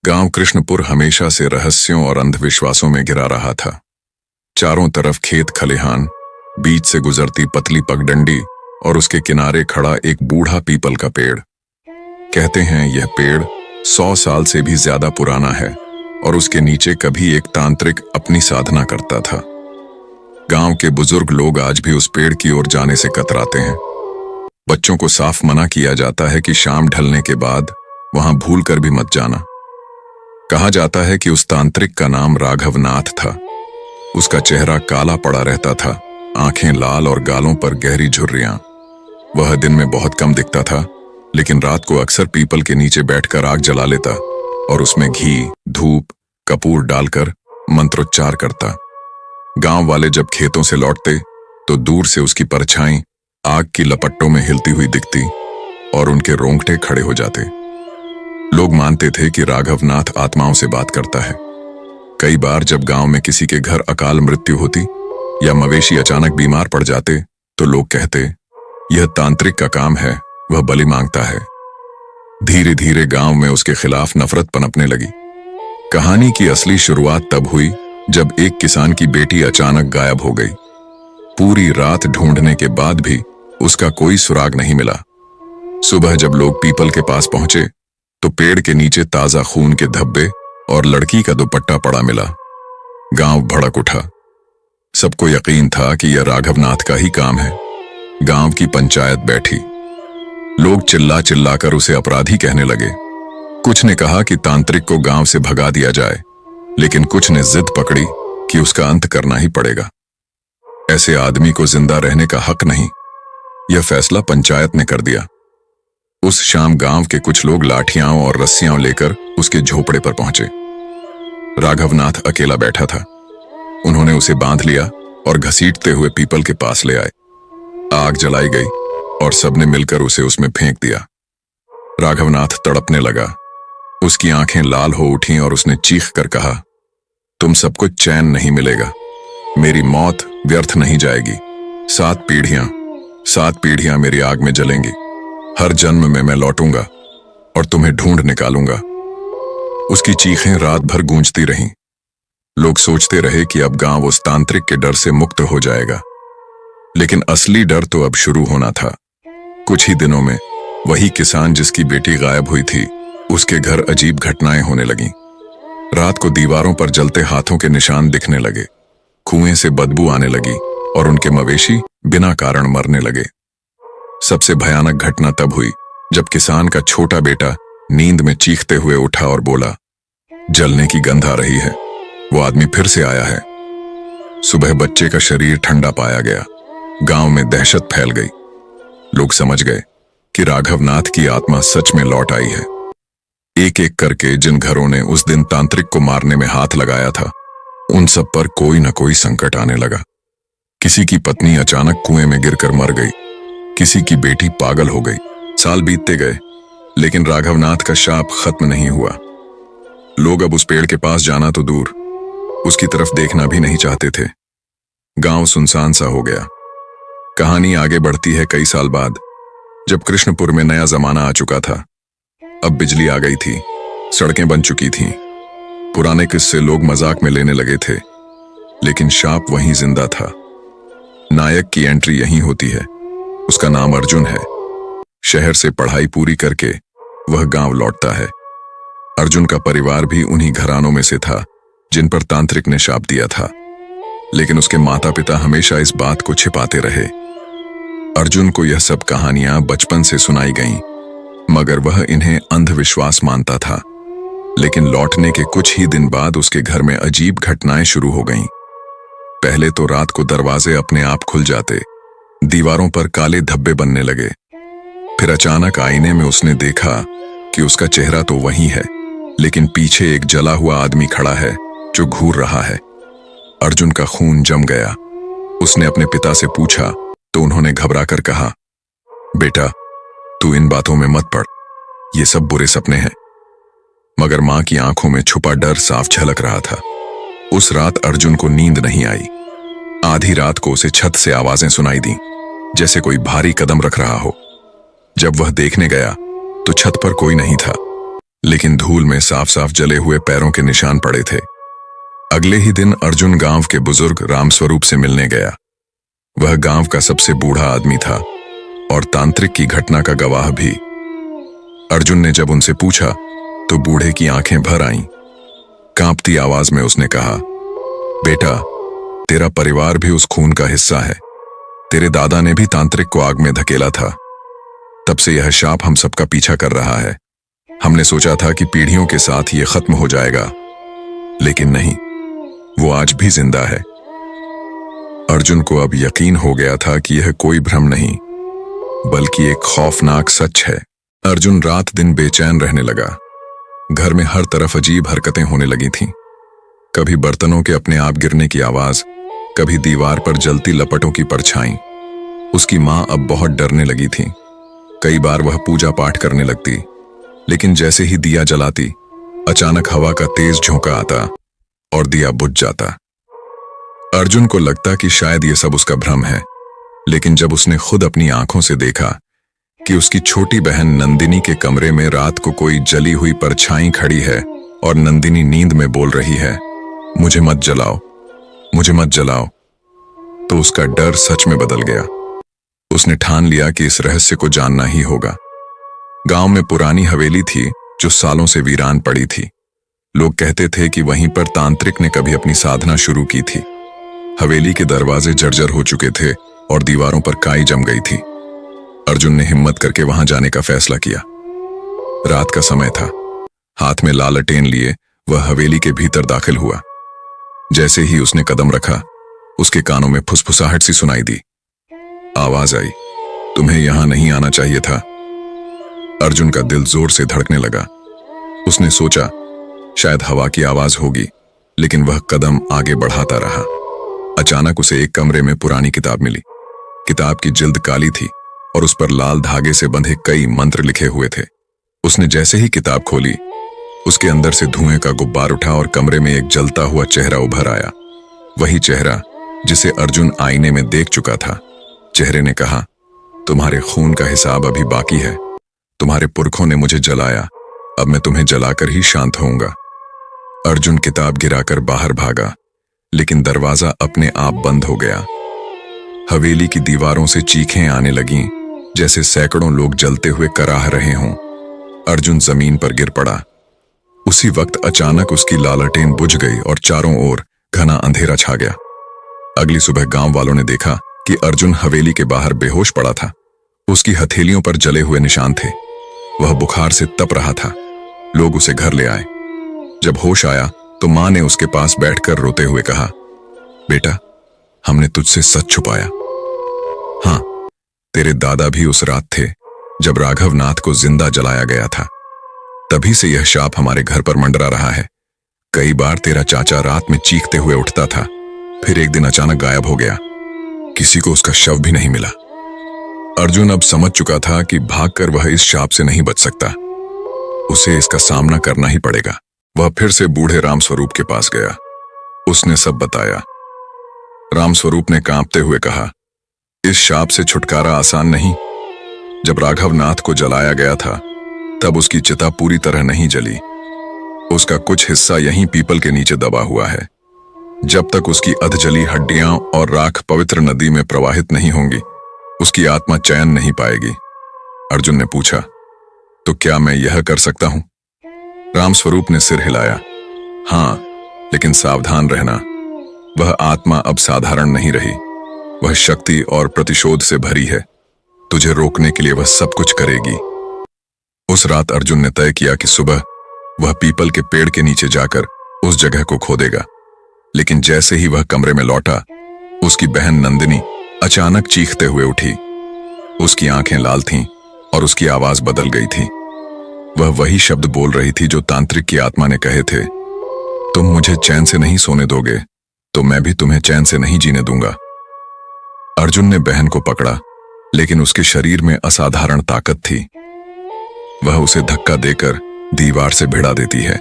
गांव कृष्णपुर हमेशा से रहस्यों और अंधविश्वासों में घिरा रहा था। चारों तरफ खेत खलिहान, बीच से गुजरती पतली पगडंडी और उसके किनारे खड़ा एक बूढ़ा पीपल का पेड़। कहते हैं यह पेड़ 100 साल से भी ज्यादा पुराना है और उसके नीचे कभी एक तांत्रिक अपनी साधना करता था। गांव के बुजुर्ग लोग आज भी उस पेड़ की ओर जाने से कतराते हैं। बच्चों को साफ मना किया जाता है कि शाम ढलने के बाद वहां भूल कर भी मत जाना। कहा जाता है कि उस तांत्रिक का नाम राघवनाथ था। उसका चेहरा काला पड़ा रहता था, आंखें लाल और गालों पर गहरी झुर्रियां। वह दिन में बहुत कम दिखता था, लेकिन रात को अक्सर पीपल के नीचे बैठकर आग जला लेता और उसमें घी, धूप, कपूर डालकर मंत्रोच्चार करता। गांव वाले जब खेतों से लौटते तो दूर से उसकी परछाई आग की लपट्टों में हिलती हुई दिखती और उनके रोंगटे खड़े हो जाते। लोग मानते थे कि राघवनाथ आत्माओं से बात करता है। कई बार जब गांव में किसी के घर अकाल मृत्यु होती या मवेशी अचानक बीमार पड़ जाते तो लोग कहते, यह तांत्रिक का काम है, वह बलि मांगता है। धीरे धीरे गांव में उसके खिलाफ नफरत पनपने लगी। कहानी की असली शुरुआत तब हुई जब एक किसान की बेटी अचानक गायब हो गई। पूरी रात ढूंढने के बाद भी उसका कोई सुराग नहीं मिला। सुबह जब लोग पीपल के पास पहुंचे तो पेड़ के नीचे ताजा खून के धब्बे और लड़की का दुपट्टा पड़ा मिला। गांव भड़क उठा। सबको यकीन था कि यह राघवनाथ का ही काम है। गांव की पंचायत बैठी। लोग चिल्ला चिल्लाकर उसे अपराधी कहने लगे। कुछ ने कहा कि तांत्रिक को गांव से भगा दिया जाए, लेकिन कुछ ने जिद पकड़ी कि उसका अंत करना ही पड़ेगा। ऐसे आदमी को जिंदा रहने का हक नहीं। यह फैसला पंचायत ने कर दिया। उस शाम गांव के कुछ लोग लाठियां और रस्सियां लेकर उसके झोपड़े पर पहुंचे। राघवनाथ अकेला बैठा था। उन्होंने उसे बांध लिया और घसीटते हुए पीपल के पास ले आए। आग जलाई गई और सबने मिलकर उसे उसमें फेंक दिया। राघवनाथ तड़पने लगा। उसकी आंखें लाल हो उठीं और उसने चीख कर कहा, तुम सबको चैन नहीं मिलेगा। मेरी मौत व्यर्थ नहीं जाएगी। 7 पीढ़ियां मेरी आग में जलेंगी। हर जन्म में मैं लौटूंगा और तुम्हें ढूंढ निकालूंगा। उसकी चीखें रात भर गूंजती रहीं। लोग सोचते रहे कि अब गांव उस तांत्रिक के डर से मुक्त हो जाएगा, लेकिन असली डर तो अब शुरू होना था। कुछ ही दिनों में वही किसान जिसकी बेटी गायब हुई थी, उसके घर अजीब घटनाएं होने लगीं। रात को दीवारों पर जलते हाथों के निशान दिखने लगे। कुएं से बदबू आने लगी और उनके मवेशी बिना कारण मरने लगे। सबसे भयानक घटना तब हुई जब किसान का छोटा बेटा नींद में चीखते हुए उठा और बोला, जलने की गंध आ रही है, वो आदमी फिर से आया है। सुबह बच्चे का शरीर ठंडा पाया गया। गांव में दहशत फैल गई। लोग समझ गए कि राघवनाथ की आत्मा सच में लौट आई है। एक एक करके जिन घरों ने उस दिन तांत्रिक को मारने में हाथ लगाया था, उन सब पर कोई न कोई संकट आने लगा। किसी की पत्नी अचानक कुएं में गिरकर मर गई। किसी की बेटी पागल हो गई। साल बीतते गए, लेकिन राघवनाथ का शाप खत्म नहीं हुआ। लोग अब उस पेड़ के पास जाना तो दूर, उसकी तरफ देखना भी नहीं चाहते थे। गांव सुनसान सा हो गया। कहानी आगे बढ़ती है कई साल बाद, जब कृष्णपुर में नया जमाना आ चुका था। अब बिजली आ गई थी, सड़कें बन चुकी थीं। पुराने किस्से लोग मजाक में लेने लगे थे, लेकिन शाप वहीं जिंदा था। नायक की एंट्री यहीं होती है। उसका नाम अर्जुन है। शहर से पढ़ाई पूरी करके वह गांव लौटता है। अर्जुन का परिवार भी उन्हीं घरानों में से था जिन पर तांत्रिक ने शाप दिया था, लेकिन उसके माता पिता हमेशा इस बात को छिपाते रहे। अर्जुन को यह सब कहानियां बचपन से सुनाई गईं, मगर वह इन्हें अंधविश्वास मानता था। लेकिन लौटने के कुछ ही दिन बाद उसके घर में अजीब घटनाएं शुरू हो गईं। पहले तो रात को दरवाजे अपने आप खुल जाते, दीवारों पर काले धब्बे बनने लगे। फिर अचानक आईने में उसने देखा कि उसका चेहरा तो वही है, लेकिन पीछे एक जला हुआ आदमी खड़ा है जो घूर रहा है। अर्जुन का खून जम गया। उसने अपने पिता से पूछा तो उन्होंने घबराकर कहा, बेटा, तू इन बातों में मत पड़, ये सब बुरे सपने हैं। मगर मां की आंखों में छुपा डर साफ झलक रहा था। उस रात अर्जुन को नींद नहीं आई। आधी रात को उसे छत से आवाजें सुनाई दी, जैसे कोई भारी कदम रख रहा हो। जब वह देखने गया तो छत पर कोई नहीं था। लेकिन धूल में साफ साफ जले हुए पैरों के निशान पड़े थे। अगले ही दिन अर्जुन गांव के बुजुर्ग रामस्वरूप से मिलने गया। वह गांव का सबसे बूढ़ा आदमी था और तांत्रिक की घटना का गवाह भी। अर्जुन ने जब उनसे पूछा तो बूढ़े की आंखें भर आईं। कांपती आवाज में उसने कहा, बेटा, तेरा परिवार भी उस खून का हिस्सा है। तेरे दादा ने भी तांत्रिक को आग में धकेला था। तब से यह शाप हम सबका पीछा कर रहा है। हमने सोचा था कि पीढ़ियों के साथ ये खत्म हो जाएगा, लेकिन नहीं, वो आज भी जिंदा है। अर्जुन को अब यकीन हो गया था कि यह कोई भ्रम नहीं, बल्कि एक खौफनाक सच है। अर्जुन रात दिन बेचैन रहने लगा। घर में हर तरफ अजीब हरकतें होने लगी थीं। कभी बर्तनों के अपने आप गिरने की आवाज, कभी दीवार पर जलती लपटों की परछाई। उसकी मां अब बहुत डरने लगी थी। कई बार वह पूजा पाठ करने लगती, लेकिन जैसे ही दिया जलाती, अचानक हवा का तेज झोंका आता और दिया बुझ जाता। अर्जुन को लगता कि शायद ये सब उसका भ्रम है, लेकिन जब उसने खुद अपनी आंखों से देखा कि उसकी छोटी बहन नंदिनी के कमरे में रात को कोई जली हुई परछाई खड़ी है और नंदिनी नींद में बोल रही है, मुझे मत जलाओ, मुझे मत जलाओ, तो उसका डर सच में बदल गया। उसने ठान लिया कि इस रहस्य को जानना ही होगा। गांव में पुरानी हवेली थी जो सालों से वीरान पड़ी थी। लोग कहते थे कि वहीं पर तांत्रिक ने कभी अपनी साधना शुरू की थी। हवेली के दरवाजे जर्जर हो चुके थे और दीवारों पर काई जम गई थी। अर्जुन ने हिम्मत करके वहां जाने का फैसला किया। रात का समय था। हाथ में लालटेन लिए वह हवेली के भीतर दाखिल हुआ। जैसे ही उसने कदम रखा, उसके कानों में फुसफुसाहट सी सुनाई दी। आवाज आई, तुम्हें यहां नहीं आना चाहिए था। अर्जुन का दिल जोर से धड़कने लगा। उसने सोचा शायद हवा की आवाज होगी, लेकिन वह कदम आगे बढ़ाता रहा। अचानक उसे एक कमरे में पुरानी किताब मिली। किताब की जिल्द काली थी और उस पर लाल धागे से बंधे कई मंत्र लिखे हुए थे। उसने जैसे ही किताब खोली, उसके अंदर से धुएं का गुब्बार उठा और कमरे में एक जलता हुआ चेहरा उभर आया। वही चेहरा जिसे अर्जुन आईने में देख चुका था। चेहरे ने कहा, तुम्हारे खून का हिसाब अभी बाकी है। तुम्हारे पुरखों ने मुझे जलाया, अब मैं तुम्हें जलाकर ही शांत होऊंगा। अर्जुन किताब गिराकर बाहर भागा, लेकिन दरवाजा अपने आप बंद हो गया। हवेली की दीवारों से चीखें आने लगीं, जैसे सैकड़ों लोग जलते हुए कराह रहे हों। अर्जुन जमीन पर गिर पड़ा। उसी वक्त अचानक उसकी लालटेन बुझ गई और चारों ओर घना अंधेरा छा गया। अगली सुबह गांव वालों ने देखा कि अर्जुन हवेली के बाहर बेहोश पड़ा था। उसकी हथेलियों पर जले हुए निशान थे। वह बुखार से तप रहा था। लोग उसे घर ले आए। जब होश आया तो मां ने उसके पास बैठकर रोते हुए कहा, बेटा, हमने तुझसे सच छुपाया। हाँ, तेरे दादा भी उस रात थे जब राघव नाथ को जिंदा जलाया गया था। तभी से यह शाप हमारे घर पर मंडरा रहा है। कई बार तेरा चाचा रात में चीखते हुए उठता था, फिर एक दिन अचानक गायब हो गया। किसी को उसका शव भी नहीं मिला। अर्जुन अब समझ चुका था कि भागकर वह इस शाप से नहीं बच सकता। उसे इसका सामना करना ही पड़ेगा। वह फिर से बूढ़े रामस्वरूप के पास गया। उसने सब बताया। रामस्वरूप ने कांपते हुए कहा, इस शाप से छुटकारा आसान नहीं। जब राघव नाथ को जलाया गया था तब उसकी चिता पूरी तरह नहीं जली। उसका कुछ हिस्सा यहीं पीपल के नीचे दबा हुआ है। जब तक उसकी अधजली हड्डियां और राख पवित्र नदी में प्रवाहित नहीं होंगी, उसकी आत्मा चैन नहीं पाएगी। अर्जुन ने पूछा, तो क्या मैं यह कर सकता हूं? रामस्वरूप ने सिर हिलाया। हां, लेकिन सावधान रहना। वह आत्मा अब साधारण नहीं रही। वह शक्ति और प्रतिशोध से भरी है। तुझे रोकने के लिए वह सब कुछ करेगी। उस रात अर्जुन ने तय किया कि सुबह वह पीपल के पेड़ के नीचे जाकर उस जगह को खोदेगा। लेकिन जैसे ही वह कमरे में लौटा, उसकी बहन नंदिनी अचानक चीखते हुए उठी। उसकी आंखें लाल थीं और उसकी आवाज बदल गई थी। वह वही शब्द बोल रही थी जो तांत्रिक की आत्मा ने कहे थे, तुम मुझे चैन से नहीं सोने दोगे तो मैं भी तुम्हें चैन से नहीं जीने दूंगा। अर्जुन ने बहन को पकड़ा, लेकिन उसके शरीर में असाधारण ताकत थी। वह उसे धक्का देकर दीवार से भिड़ा देती है।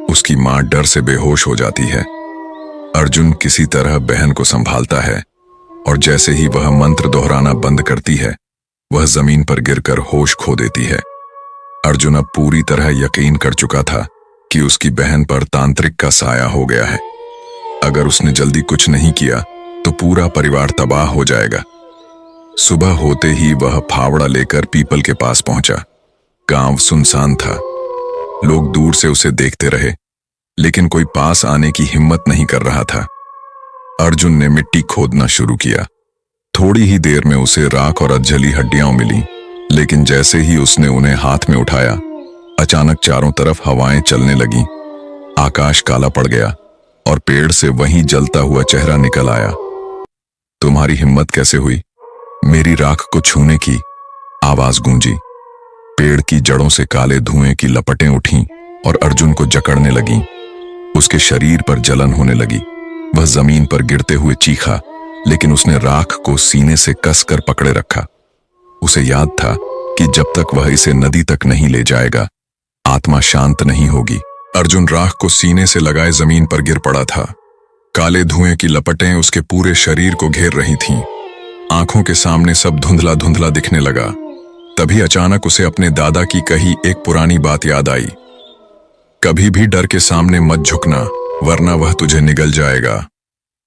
उसकी मां डर से बेहोश हो जाती है। अर्जुन किसी तरह बहन को संभालता है और जैसे ही वह मंत्र दोहराना बंद करती है, वह जमीन पर गिरकर होश खो देती है। अर्जुन अब पूरी तरह यकीन कर चुका था कि उसकी बहन पर तांत्रिक का साया हो गया है। अगर उसने जल्दी कुछ नहीं किया तो पूरा परिवार तबाह हो जाएगा। सुबह होते ही वह फावड़ा लेकर पीपल के पास पहुंचा। गांव सुनसान था। लोग दूर से उसे देखते रहे, लेकिन कोई पास आने की हिम्मत नहीं कर रहा था। अर्जुन ने मिट्टी खोदना शुरू किया। थोड़ी ही देर में उसे राख और अधजली हड्डियां मिली, लेकिन जैसे ही उसने उन्हें हाथ में उठाया, अचानक चारों तरफ हवाएं चलने लगीं। आकाश काला पड़ गया और पेड़ से वहीं जलता हुआ चेहरा निकल आया। तुम्हारी हिम्मत कैसे हुई मेरी राख को छूने की? आवाज गूंजी। पेड़ की जड़ों से काले धुएं की लपटें उठीं और अर्जुन को जकड़ने लगीं। उसके शरीर पर जलन होने लगी। वह जमीन पर गिरते हुए चीखा, लेकिन उसने राख को सीने से कसकर पकड़े रखा। उसे याद था कि जब तक वह इसे नदी तक नहीं ले जाएगा, आत्मा शांत नहीं होगी। अर्जुन राख को सीने से लगाए जमीन पर गिर पड़ा था। काले धुएं की लपटें उसके पूरे शरीर को घेर रही थीं। आंखों के सामने सब धुंधला धुंधला दिखने लगा। तभी अचानक उसे अपने दादा की कही एक पुरानी बात याद आई। कभी भी डर के सामने मत झुकना, वरना वह तुझे निगल जाएगा।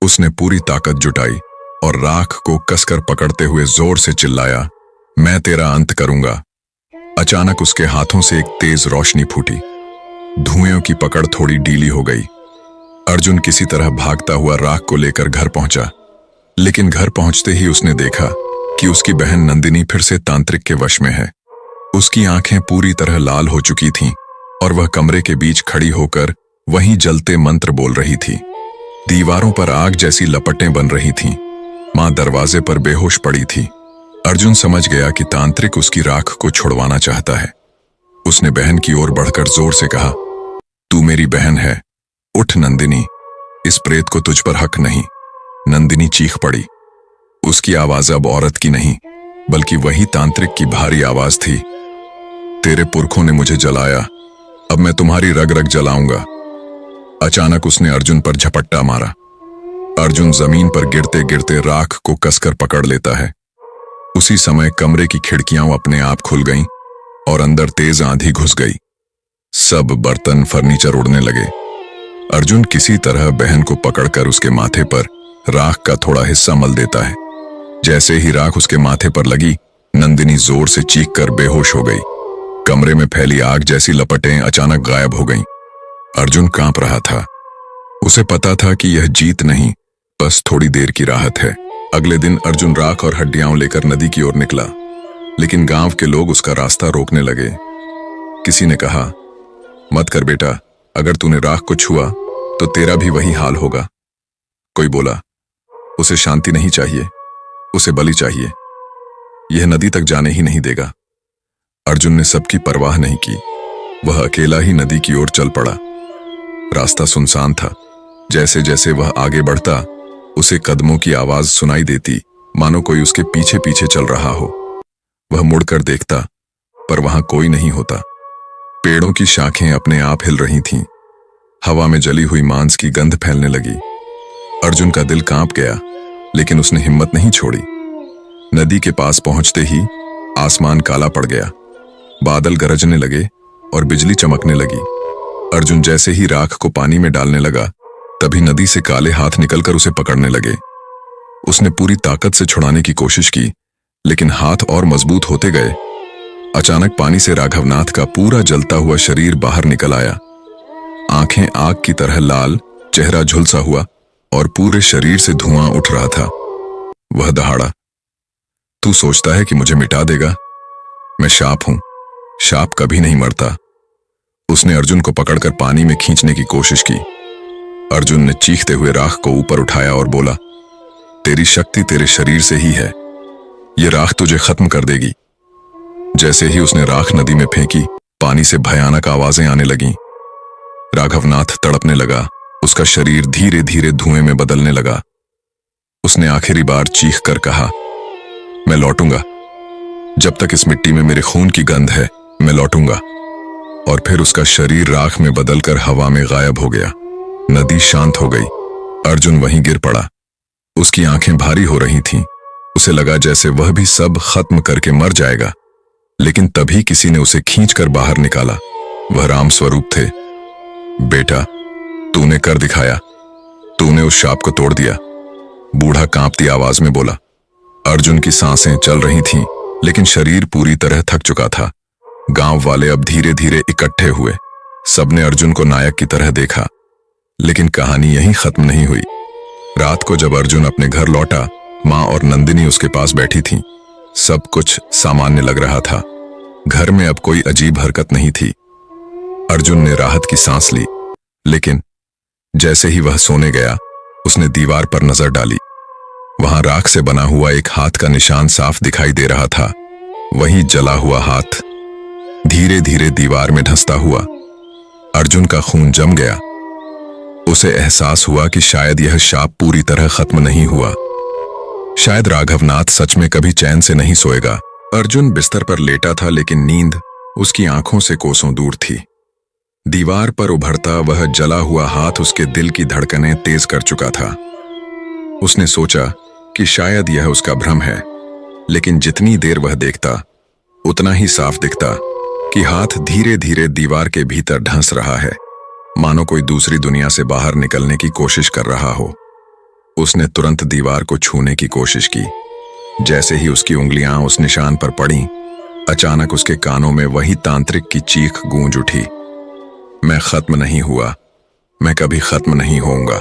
उसने पूरी ताकत जुटाई और राख को कसकर पकड़ते हुए जोर से चिल्लाया, मैं तेरा अंत करूंगा। अचानक उसके हाथों से एक तेज रोशनी फूटी। धुएं की पकड़ थोड़ी ढीली हो गई। अर्जुन किसी तरह भागता हुआ राख को लेकर घर पहुंचा, लेकिन घर पहुंचते ही उसने देखा कि उसकी बहन नंदिनी फिर से तांत्रिक के वश में है। उसकी आंखें पूरी तरह लाल हो चुकी थीं और वह कमरे के बीच खड़ी होकर वहीं जलते मंत्र बोल रही थी। दीवारों पर आग जैसी लपटें बन रही थीं। मां दरवाजे पर बेहोश पड़ी थी। अर्जुन समझ गया कि तांत्रिक उसकी राख को छुड़वाना चाहता है। उसने बहन की ओर बढ़कर जोर से कहा, तू मेरी बहन है, उठ नंदिनी, इस प्रेत को तुझ पर हक नहीं। नंदिनी चीख पड़ी। उसकी आवाज अब औरत की नहीं, बल्कि वही तांत्रिक की भारी आवाज थी। तेरे पुरखों ने मुझे जलाया, अब मैं तुम्हारी रग रग जलाऊंगा। अचानक उसने अर्जुन पर झपट्टा मारा। अर्जुन जमीन पर गिरते गिरते राख को कसकर पकड़ लेता है। उसी समय कमरे की खिड़कियां अपने आप खुल गईं और अंदर तेज आंधी घुस गई। सब बर्तन फर्नीचर उड़ने लगे। अर्जुन किसी तरह बहन को पकड़कर उसके माथे पर राख का थोड़ा हिस्सा मल देता है। जैसे ही राख उसके माथे पर लगी, नंदिनी जोर से चीखकर बेहोश हो गई। कमरे में फैली आग जैसी लपटें अचानक गायब हो गईं। अर्जुन कांप रहा था। उसे पता था कि यह जीत नहीं, बस थोड़ी देर की राहत है। अगले दिन अर्जुन राख और हड्डियां लेकर नदी की ओर निकला, लेकिन गांव के लोग उसका रास्ता रोकने लगे। किसी ने कहा, मत कर बेटा, अगर तूने राख को छुआ तो तेरा भी वही हाल होगा। कोई बोला, उसे शांति नहीं चाहिए, उसे बलि चाहिए, यह नदी तक जाने ही नहीं देगा। अर्जुन ने सबकी परवाह नहीं की। वह अकेला ही नदी की ओर चल पड़ा। रास्ता सुनसान था। जैसे जैसे वह आगे बढ़ता, उसे कदमों की आवाज सुनाई देती, मानो कोई उसके पीछे पीछे चल रहा हो। वह मुड़कर देखता, पर वहां कोई नहीं होता। पेड़ों की शाखें अपने आप हिल रही थीं। हवा में जली हुई मांस की गंध फैलने लगी। अर्जुन का दिल कांप गया, लेकिन उसने हिम्मत नहीं छोड़ी। नदी के पास पहुंचते ही आसमान काला पड़ गया। बादल गरजने लगे और बिजली चमकने लगी। अर्जुन जैसे ही राख को पानी में डालने लगा, तभी नदी से काले हाथ निकलकर उसे पकड़ने लगे। उसने पूरी ताकत से छुड़ाने की कोशिश की, लेकिन हाथ और मजबूत होते गए। अचानक पानी से राघवनाथ का पूरा जलता हुआ शरीर बाहर निकल आया। आंखें आग की तरह लाल, चेहरा झुलसा हुआ और पूरे शरीर से धुआं उठ रहा था। वह दहाड़ा, तू सोचता है कि मुझे मिटा देगा? मैं शाप हूं, शाप कभी नहीं मरता। उसने अर्जुन को पकड़कर पानी में खींचने की कोशिश की। अर्जुन ने चीखते हुए राख को ऊपर उठाया और बोला, तेरी शक्ति तेरे शरीर से ही है, ये राख तुझे खत्म कर देगी। जैसे ही उसने राख नदी में फेंकी, पानी से भयानक आवाजें आने लगीं। राघवनाथ तड़पने लगा। उसका शरीर धीरे धीरे धुएं में बदलने लगा। उसने आखिरी बार चीख कर कहा, मैं लौटूंगा, जब तक इस मिट्टी में मेरे खून की गंध है, मैं लौटूंगा। और फिर उसका शरीर राख में बदलकर हवा में गायब हो गया। नदी शांत हो गई। अर्जुन वहीं गिर पड़ा। उसकी आंखें भारी हो रही थीं। उसे लगा जैसे वह भी सब खत्म करके मर जाएगा, लेकिन तभी किसी ने उसे खींचकर बाहर निकाला। वह राम स्वरूप थे। बेटा, तूने कर दिखाया, तूने उस शाप को तोड़ दिया, बूढ़ा कांपती आवाज में बोला। अर्जुन की सांसें चल रही थीं, लेकिन शरीर पूरी तरह थक चुका था। गांव वाले अब धीरे धीरे इकट्ठे हुए। सबने अर्जुन को नायक की तरह देखा, लेकिन कहानी यहीं खत्म नहीं हुई। रात को जब अर्जुन अपने घर लौटा, मां और नंदिनी उसके पास बैठी थीं। सब कुछ सामान्य लग रहा था। घर में अब कोई अजीब हरकत नहीं थी। अर्जुन ने राहत की सांस ली, लेकिन जैसे ही वह सोने गया, उसने दीवार पर नजर डाली। वहां राख से बना हुआ एक हाथ का निशान साफ दिखाई दे रहा था। वही जला हुआ हाथ धीरे धीरे दीवार में धंसता हुआ। अर्जुन का खून जम गया। उसे एहसास हुआ कि शायद यह शाप पूरी तरह खत्म नहीं हुआ। शायद राघवनाथ सच में कभी चैन से नहीं सोएगा। अर्जुन बिस्तर पर लेटा था, लेकिन नींद उसकी आंखों से कोसों दूर थी। दीवार पर उभरता वह जला हुआ हाथ उसके दिल की धड़कनें तेज कर चुका था। उसने सोचा कि शायद यह उसका भ्रम है, लेकिन जितनी देर वह देखता, उतना ही साफ दिखता कि हाथ धीरे धीरे दीवार के भीतर ढंस रहा है, मानो कोई दूसरी दुनिया से बाहर निकलने की कोशिश कर रहा हो। उसने तुरंत दीवार को छूने की कोशिश की। जैसे ही उसकी उंगलियां उस निशान पर पड़ीं, अचानक उसके कानों में वही तांत्रिक की चीख गूंज उठी। मैं खत्म नहीं हुआ, मैं कभी खत्म नहीं होऊंगा।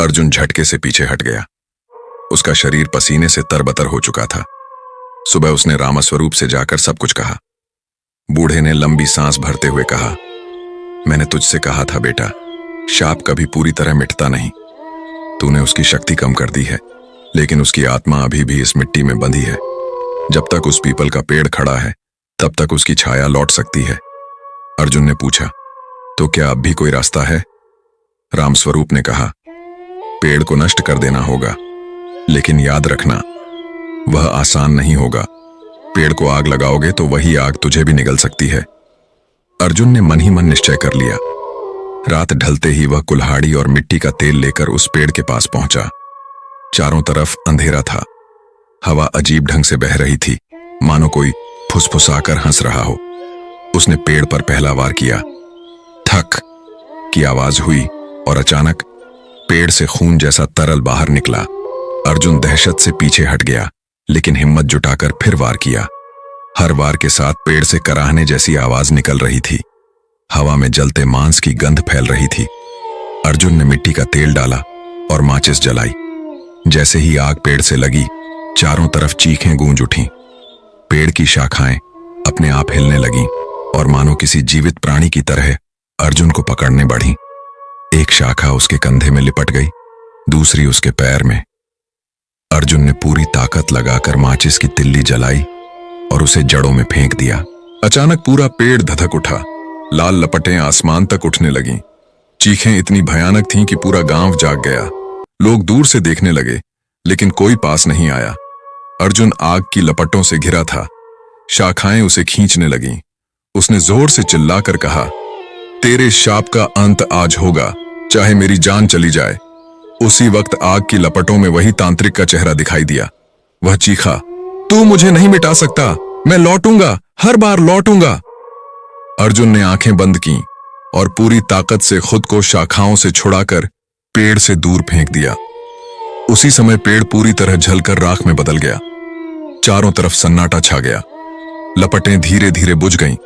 अर्जुन झटके से पीछे हट गया। उसका शरीर पसीने से तरबतर हो चुका था। सुबह उसने रामस्वरूप से जाकर सब कुछ कहा। बूढ़े ने लंबी सांस भरते हुए कहा, मैंने तुझसे कहा था बेटा, शाप कभी पूरी तरह मिटता नहीं। तूने उसकी शक्ति कम कर दी है, लेकिन उसकी आत्मा अभी भी इस मिट्टी में बंधी है। जब तक उस पीपल का पेड़ खड़ा है, तब तक उसकी छाया लौट सकती है। अर्जुन ने पूछा, तो क्या अब भी कोई रास्ता है? रामस्वरूप ने कहा, पेड़ को नष्ट कर देना होगा, लेकिन याद रखना, वह आसान नहीं होगा। पेड़ को आग लगाओगे तो वही आग तुझे भी निगल सकती है। अर्जुन ने मन ही मन निश्चय कर लिया। रात ढलते ही वह कुल्हाड़ी और मिट्टी का तेल लेकर उस पेड़ के पास पहुंचा। चारों तरफ अंधेरा था। हवा अजीब ढंग से बह रही थी, मानो कोई फुसफुसाकर हंस रहा हो। उसने पेड़ पर पहला वार किया। ठक की आवाज हुई और अचानक पेड़ से खून जैसा तरल बाहर निकला। अर्जुन दहशत से पीछे हट गया, लेकिन हिम्मत जुटाकर फिर वार किया। हर वार के साथ पेड़ से कराहने जैसी आवाज निकल रही थी। हवा में जलते मांस की गंध फैल रही थी। अर्जुन ने मिट्टी का तेल डाला और माचिस जलाई। जैसे ही आग पेड़ से लगी, चारों तरफ चीखें गूंज उठीं। पेड़ की शाखाएं अपने आप हिलने लगीं और मानो किसी जीवित प्राणी की तरह अर्जुन को पकड़ने बढ़ीं। एक शाखा उसके कंधे में लिपट गई, दूसरी उसके पैर में। अर्जुन ने पूरी ताकत लगाकर माचिस की तिल्ली जलाई और उसे जड़ों में फेंक दिया। अचानक पूरा पेड़ धधक उठा। लाल लपटें आसमान तक उठने लगीं। चीखें इतनी भयानक थीं कि पूरा गांव जाग गया। लोग दूर से देखने लगे, लेकिन कोई पास नहीं आया। अर्जुन आग की लपटों से घिरा था। शाखाएं उसे खींचने लगीं। उसने जोर से चिल्लाकर कहा, तेरे शाप का अंत आज होगा, चाहे मेरी जान चली जाए। उसी वक्त आग की लपटों में वही तांत्रिक का चेहरा दिखाई दिया। वह चीखा, तू मुझे नहीं मिटा सकता, मैं लौटूंगा, हर बार लौटूंगा। अर्जुन ने आंखें बंद कीं और पूरी ताकत से खुद को शाखाओं से छुड़ाकर पेड़ से दूर फेंक दिया। उसी समय पेड़ पूरी तरह जलकर राख में बदल गया। चारों तरफ सन्नाटा छा गया। लपटें धीरे धीरे बुझ गईं।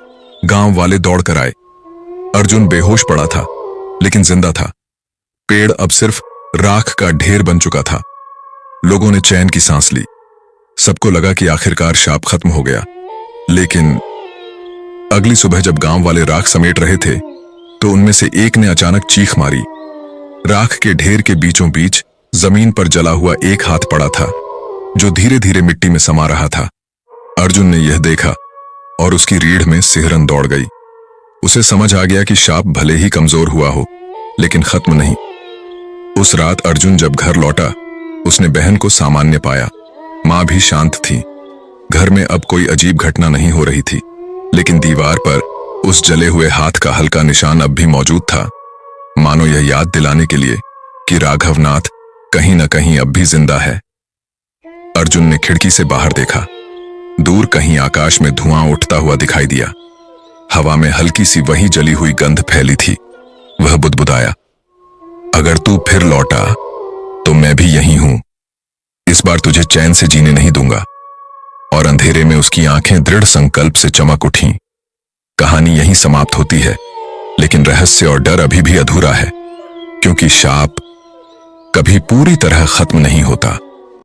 गांव वाले दौड़कर आए। अर्जुन बेहोश पड़ा था, लेकिन जिंदा था। पेड़ अब सिर्फ राख का ढेर बन चुका था। लोगों ने चैन की सांस ली। सबको लगा कि आखिरकार शाप खत्म हो गया। लेकिन अगली सुबह जब गांव वाले राख समेट रहे थे, तो उनमें से एक ने अचानक चीख मारी। राख के ढेर के बीचों बीच जमीन पर जला हुआ एक हाथ पड़ा था, जो धीरे धीरे मिट्टी में समा रहा था। अर्जुन ने यह देखा और उसकी रीढ़ में सिहरन दौड़ गई। उसे समझ आ गया कि शाप भले ही कमजोर हुआ हो, लेकिन खत्म नहीं। उस रात अर्जुन जब घर लौटा, उसने बहन को सामान्य पाया। मां भी शांत थी। घर में अब कोई अजीब घटना नहीं हो रही थी, लेकिन दीवार पर उस जले हुए हाथ का हल्का निशान अब भी मौजूद था, मानो यह याद दिलाने के लिए कि राघवनाथ कहीं न कहीं अब भी जिंदा है। अर्जुन ने खिड़की से बाहर देखा। दूर कहीं आकाश में धुआं उठता हुआ दिखाई दिया। हवा में हल्की सी वही जली हुई गंध फैली थी। वह बुदबुदाया, अगर तू फिर लौटा तो मैं भी यहीं हूं। इस बार तुझे चैन से जीने नहीं दूंगा। और अंधेरे में उसकी आंखें दृढ़ संकल्प से चमक उठीं। कहानी यहीं समाप्त होती है, लेकिन रहस्य और डर अभी भी अधूरा है, क्योंकि शाप कभी पूरी तरह खत्म नहीं होता।